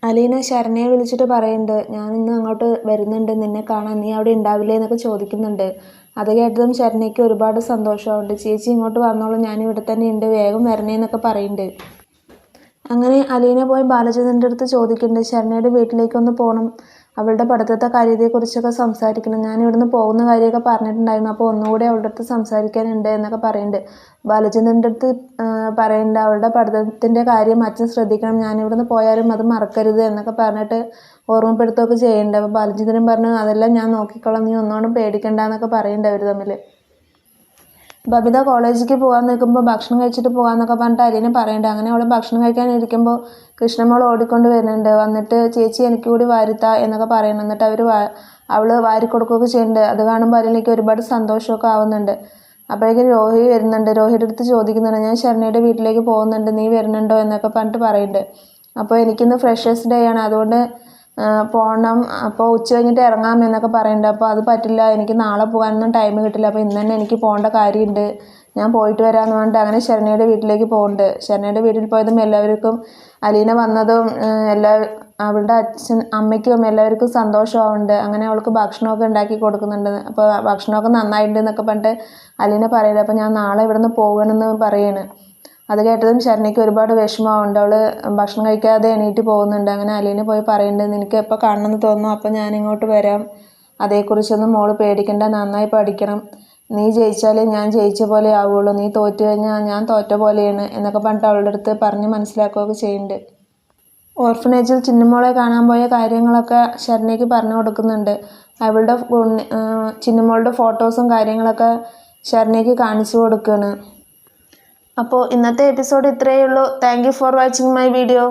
അലീന ശരണ്യയെ വിളിച്ചിട്ട് പറയുന്നുണ്ട്, ഞാൻ ഇന്ന് അങ്ങോട്ട് വരുന്നുണ്ട് നിന്നെ കാണാൻ, നീ അവിടെ ഉണ്ടാവില്ലേ എന്നൊക്കെ ചോദിക്കുന്നുണ്ട്. അത് കേട്ടതും ശരണ്യയ്ക്ക് ഒരുപാട് സന്തോഷമാവുന്നുണ്ട്. ചേച്ചി ഇങ്ങോട്ട് വന്നോളൂ, ഞാൻ ഇവിടെ തന്നെ ഉണ്ട്, വേഗം വരണേ എന്നൊക്കെ പറയുന്നുണ്ട്. അങ്ങനെ അലീന പോയി ബാലചന്ദ്രൻ്റെ അടുത്ത് ചോദിക്കുന്നുണ്ട്, ശരണ്യയുടെ വീട്ടിലേക്കൊന്ന് പോകണം, അവളുടെ പഠിത്തത്തെ കാര്യത്തെക്കുറിച്ചൊക്കെ സംസാരിക്കണം, ഞാൻ ഇവിടുന്ന് പോകുന്ന കാര്യമൊക്കെ പറഞ്ഞിട്ടുണ്ടായിരുന്നു, അപ്പോൾ ഒന്നുകൂടി അവളുടെ അടുത്ത് സംസാരിക്കാനുണ്ട് എന്നൊക്കെ പറയുന്നുണ്ട്. ബാലചന്ദ്രൻ്റെ അടുത്ത് പറയുന്നുണ്ട്, അവളുടെ പഠിത്തത്തിൻ്റെ കാര്യം അച്ഛൻ ശ്രദ്ധിക്കണം, ഞാൻ ഇവിടുന്ന് പോയാലും അത് മറക്കരുത് എന്നൊക്കെ പറഞ്ഞിട്ട് ഓർമ്മപ്പെടുത്തുകയൊക്കെ ചെയ്യുന്നുണ്ട്. അപ്പോൾ ബാലചന്ദ്രൻ പറഞ്ഞു, അതെല്ലാം ഞാൻ നോക്കിക്കോളാം, നീ ഒന്നുകൊണ്ടും പേടിക്കണ്ട എന്നൊക്കെ പറയുന്നുണ്ട് അവർ തമ്മിൽ. ബബിത കോളേജിലേക്ക് പോകാൻ നിൽക്കുമ്പോൾ ഭക്ഷണം കഴിച്ചിട്ട് പോകാമെന്നൊക്കെ പറഞ്ഞിട്ട് അലീന പറയുന്നുണ്ട്. അങ്ങനെ അവൾ ഭക്ഷണം കഴിക്കാനിരിക്കുമ്പോൾ കൃഷ്ണമോൾ ഓടിക്കൊണ്ട് വരുന്നുണ്ട്. വന്നിട്ട് ചേച്ചി എനിക്ക് കൂടി വാരിത്താ എന്നൊക്കെ പറയണം. എന്നിട്ട് അവൾ വാരിക്കൊടുക്കുകയൊക്കെ ചെയ്യുന്നുണ്ട്. അത് കാണുമ്പോൾ അലീനയ്ക്ക് ഒരുപാട് സന്തോഷമൊക്കെ ആവുന്നുണ്ട്. അപ്പോഴേക്കും രോഹി വരുന്നുണ്ട്. രോഹിയുടെ അടുത്ത് ചോദിക്കുന്നുണ്ട്, ഞാൻ ശരണ്യയുടെ വീട്ടിലേക്ക് പോകുന്നുണ്ട്, നീ വരുന്നുണ്ടോ എന്നൊക്കെ പറഞ്ഞിട്ട് പറയുന്നുണ്ട്. അപ്പോൾ എനിക്കിന്ന് ഫ്രഷേഴ്സ് ഡേ ആണ്, അതുകൊണ്ട് പോകണം, അപ്പോൾ ഉച്ച കഴിഞ്ഞിട്ട് ഇറങ്ങാം എന്നൊക്കെ പറയുന്നുണ്ട്. അപ്പോൾ അത് പറ്റില്ല, എനിക്ക് നാളെ പോകാനൊന്നും ടൈം കിട്ടില്ല, അപ്പോൾ ഇന്ന് തന്നെ എനിക്ക് പോകേണ്ട കാര്യമുണ്ട്, ഞാൻ പോയിട്ട് വരാമെന്ന് പറഞ്ഞിട്ട് അങ്ങനെ ശരണ്യയുടെ വീട്ടിലേക്ക് പോകുന്നുണ്ട്. ശരണ്യയുടെ വീട്ടിൽ പോയതും എല്ലാവർക്കും അലീന വന്നതും അവളുടെ അമ്മയ്ക്കും എല്ലാവർക്കും സന്തോഷമാവുന്നുണ്ട്. അങ്ങനെ അവൾക്ക് ഭക്ഷണമൊക്കെ ഉണ്ടാക്കി കൊടുക്കുന്നുണ്ട്. അപ്പോൾ ഭക്ഷണമൊക്കെ നന്നായിട്ടുണ്ട് എന്നൊക്കെ പറഞ്ഞിട്ട് അലീന പറയുന്നത്. അപ്പോൾ ഞാൻ നാളെ ഇവിടുന്ന് പോകണമെന്ന് പറയാണ്. അത് കേട്ടതും ശരണ്യയ്ക്ക് ഒരുപാട് വിഷമമുണ്ട്. അവൾ ഭക്ഷണം കഴിക്കാതെ എണീറ്റ് പോകുന്നുണ്ട്. അങ്ങനെ അലീന പോയി പറയുന്നുണ്ട്, നിനക്ക് എപ്പോൾ കാണണമെന്ന് തോന്നുന്നു അപ്പോൾ ഞാനിങ്ങോട്ട് വരാം, അതേക്കുറിച്ചൊന്നും മോള് പേടിക്കണ്ട, നന്നായി പഠിക്കണം, നീ ജയിച്ചാലേ ഞാൻ ജയിച്ച പോലെ ആവുള്ളൂ, നീ തോറ്റു കഴിഞ്ഞാൽ ഞാൻ തോറ്റ പോലെയാണ് എന്നൊക്കെ പറഞ്ഞിട്ട് അവളുടെ അടുത്ത് പറഞ്ഞ് മനസ്സിലാക്കുകയൊക്കെ ചെയ്യുന്നുണ്ട്. ഓർഫനേജിൽ ചിന്നുമോളെ കാണാൻ പോയ കാര്യങ്ങളൊക്കെ ശരണ്യയ്ക്ക് പറഞ്ഞു കൊടുക്കുന്നുണ്ട്. അവളുടെ ചിന്നുമോളുടെ ഫോട്ടോസും കാര്യങ്ങളൊക്കെ ശരണ്യയ്ക്ക് കാണിച്ചു കൊടുക്കുകയാണ്. അപ്പോൾ ഇന്നത്തെ എപ്പിസോഡ് ഇത്രയേ ഉള്ളൂ. Thank you for watching my video.